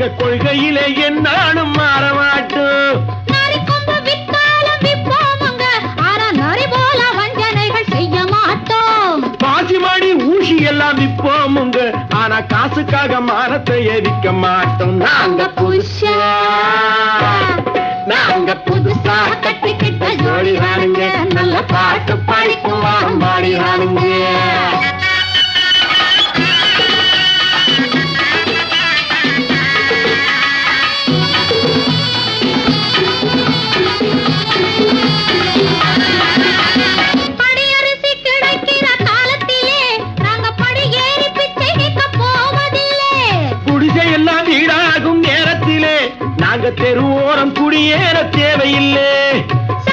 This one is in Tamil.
எங்க கொள்கையிலே என்னாலும் மாற மாட்டோம். நரிக்கொம்பு வித்தாலும் விப்போமுங்க, ஆனா நரி போல வஞ்சனைகள் செய்ய மாட்டோம். பாசிமாடி ஊசி எல்லாம் விப்போமுங்க, ஆனா காசுக்காக மானத்தை எரிக்க மாட்டோம். நாங்க புதுசா கட்டிக்கிட்ட ஜோடிதானுங்க, நல்ல பாட்டு படிக்கும் பாடிதானுங்க. படியரிசி கிடைக்கிற காலத்திலே நாங்க படி ஏறி பிச்சை கேட்க போவதில்லை. குடிசை எல்லாம் வீடாகும் நேரத்திலே நாங்க தெருவோரம் குடியேற தேவையில்லை.